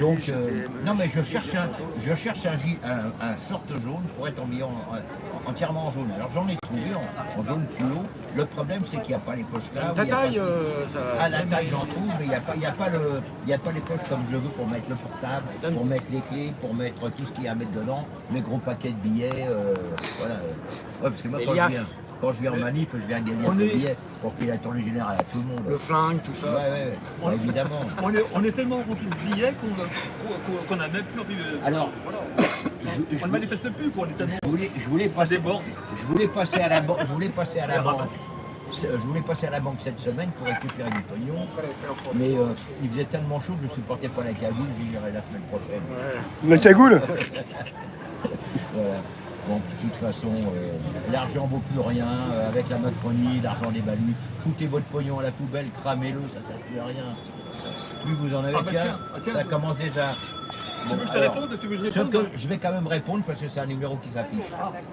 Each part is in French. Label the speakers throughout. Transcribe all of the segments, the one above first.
Speaker 1: Donc, non mais je cherche un short jaune pour être entièrement en jaune. Alors j'en ai trouvé en jaune fluo. Le problème c'est qu'il n'y a pas les poches là.
Speaker 2: Ta taille, ça...
Speaker 1: Ah, la taille j'en trouve, mais il n'y a pas les poches comme je veux pour mettre le portable, pour mettre les clés, pour mettre tout ce qu'il y a à mettre dedans, mes gros paquets de billets, voilà. Ouais, parce que moi quand je viens en manif, je viens avec des liasses de billets pour payer la tournée générale à tout le monde.
Speaker 2: Le flingue, tout ça.
Speaker 1: Ouais, évidemment.
Speaker 3: On est tellement rempli de billets qu'on n'a même plus envie de...
Speaker 1: Alors,
Speaker 3: voilà. On ne manifeste plus, quoi. On est tellement...
Speaker 1: Je voulais passer à la banque. Je voulais passer à la banque cette semaine pour récupérer du pognon, mais il faisait tellement chaud que je ne supportais pas la cagoule, j'y irai la semaine prochaine.
Speaker 4: La cagoule.
Speaker 1: Voilà. Bon, de toute façon, l'argent vaut plus rien, avec la Macronie, l'argent dévalu. Foutez votre pognon à la poubelle, cramez-le, ça ne sert plus à rien. Plus vous en avez tiens, ça commence déjà.
Speaker 3: Bon, tu veux que je te réponde? Tu veux que je réponde?
Speaker 1: Je vais quand même répondre parce que c'est un numéro qui s'affiche.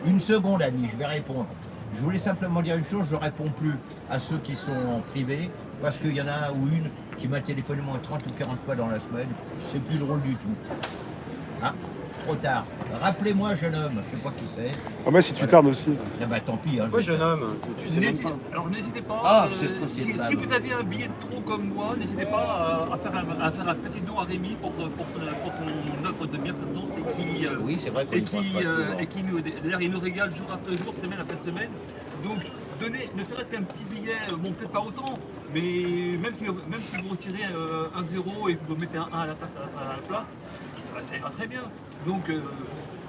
Speaker 1: Une seconde, ami, je vais répondre. Je voulais simplement dire une chose, je ne réponds plus à ceux qui sont en privé, parce qu'il y en a un ou une qui m'a téléphoné moins 30 ou 40 fois dans la semaine. C'est plus drôle du tout. Ah, trop tard. Rappelez-moi, jeune homme, je ne sais pas qui c'est.
Speaker 4: Ah bah si tu tardes aussi.
Speaker 1: Eh ben tant pis. Hein,
Speaker 2: oui, jeune homme, tu sais même pas.
Speaker 3: Alors n'hésitez pas, si vous avez un billet de trop comme moi, n'hésitez pas à faire un petit don à Rémi pour son œuvre de bienfaisance
Speaker 1: oui, c'est vrai
Speaker 3: et qui nous, d'ailleurs, il nous régale jour après jour, semaine après semaine. Donc donnez, ne serait-ce qu'un petit billet, bon peut-être pas autant, mais même si vous retirez un 0 et que vous mettez un 1 à la place, ça ira très bien. Donc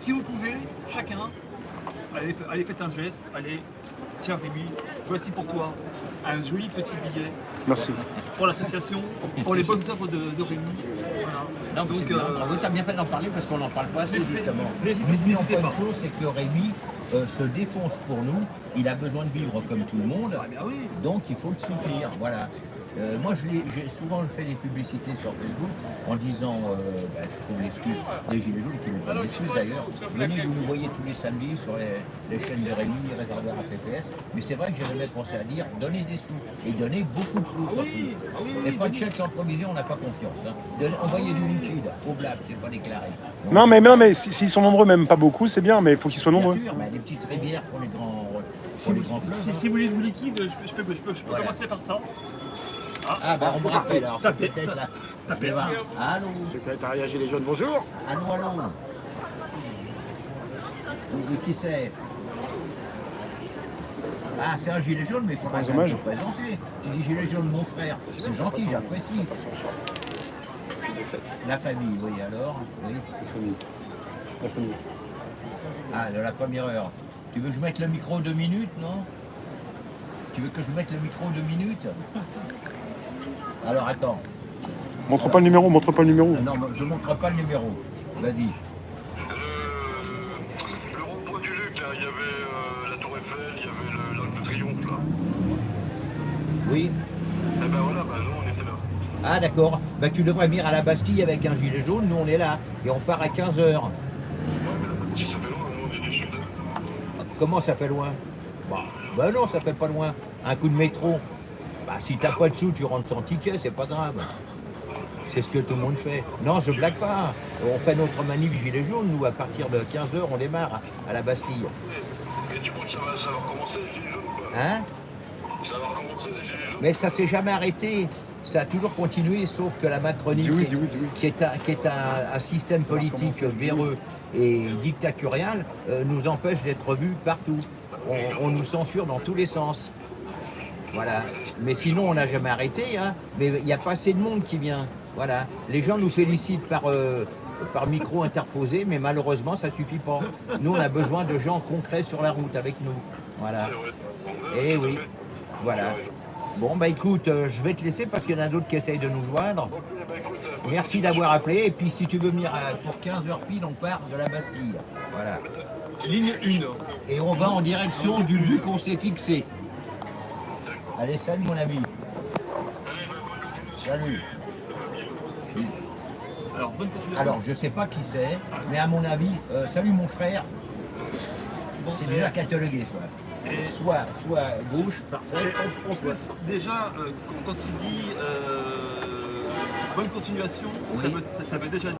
Speaker 3: si vous pouvez, chacun, allez faites un geste, allez, tiens Rémi, voici pour toi un joli petit billet.
Speaker 4: Merci.
Speaker 3: Pour l'association, pour les bonnes œuvres de Rémi. Voilà.
Speaker 1: Non, donc, t'as bien fait d'en parler parce qu'on n'en parle pas assez justement. N'oublions pas une chose, c'est que Rémi se défonce pour nous. Il a besoin de vivre comme tout le monde, donc il faut le soutenir. Voilà. Moi, j'ai souvent fait des publicités sur Facebook en disant, je trouve l'excuse des Gilets jaunes, qui n'ont pas d'excuse d'ailleurs. Venez, vous nous voyez tous les samedis sur les chaînes de Rémi, les réservoirs à PPS. Mais c'est vrai que j'ai jamais pensé à dire, donnez des sous. Et donnez beaucoup de sous surtout. Et pas de chèque sans provision, on n'a pas confiance. Hein. Envoyez du liquide au black, c'est pas déclaré. Donc,
Speaker 4: non, mais s'ils sont nombreux, même pas beaucoup, c'est bien, mais il faut qu'ils soient nombreux.
Speaker 1: Bien sûr, mais les petites rivières pour les grands fleuves.
Speaker 3: Si vous voulez du liquide, je peux commencer par ça.
Speaker 1: Bah on me rappelle alors, c'est peut-être là. Je vais voir. Allô.
Speaker 2: Secrétariat Gilets jaunes, bonjour.
Speaker 1: Allô. Qui c'est? Ah, c'est un gilet jaune, mais il faut pas te présenter. Tu dis gilet jaune, mon frère. C'est gentil, j'apprécie. La famille, oui, alors. Oui.
Speaker 4: La famille.
Speaker 1: Ah, de la première heure. Tu veux que je mette le micro 2 minutes, non? Tu veux que je mette le micro 2 minutes? Alors attends.
Speaker 4: Montre pas le numéro.
Speaker 1: Non, je montre pas le numéro. Vas-y.
Speaker 5: Le rond-point du Luc, il y avait la Tour Eiffel, il y avait l'Arc de Triomphe, là.
Speaker 1: Oui.
Speaker 5: Eh ben voilà, nous on était là.
Speaker 1: Ah d'accord. Bah tu devrais venir à la Bastille avec un gilet jaune, nous on est là. Et on part à 15h.
Speaker 5: Ouais, mais la Bastille, ça fait loin, on est déçus.
Speaker 1: Comment ça fait loin? Bah non, ça fait pas loin. Un coup de métro. Bah si t'as pas de sous, tu rentres sans ticket, c'est pas grave. C'est ce que tout le monde fait. Non, je blague pas. On fait notre manif gilet jaune, nous, à partir de 15h, on démarre à la Bastille.
Speaker 5: Et du coup, ça va recommencer les gilets jaunes ou pas?
Speaker 1: Hein?
Speaker 5: Ça va recommencer les gilets jaunes?
Speaker 1: Mais ça s'est jamais arrêté. Ça a toujours continué, sauf que la Macronie, qui est un système politique véreux et dictatorial, nous empêche d'être vus partout. On nous censure dans tous les sens. Voilà. Mais sinon, on n'a jamais arrêté. Hein. Mais il n'y a pas assez de monde qui vient. Voilà. Les gens nous félicitent par micro interposé, mais malheureusement, ça ne suffit pas. Nous, on a besoin de gens concrets sur la route avec nous. Voilà. Et oui. Voilà. Bon, bah écoute, je vais te laisser parce qu'il y en a d'autres qui essayent de nous joindre. Merci d'avoir appelé. Et puis, si tu veux venir pour 15h pile, on part de la Bastille. Voilà.
Speaker 3: Ligne 1.
Speaker 1: Et on va en direction du lieu qu'on s'est fixé. Allez, salut mon ami. Salut. Alors, je sais pas qui c'est, mais à mon avis, salut mon frère. C'est déjà catalogué, soit gauche, parfait.
Speaker 3: Déjà, quand tu dis bonne continuation,
Speaker 1: Oui.
Speaker 3: ça veut déjà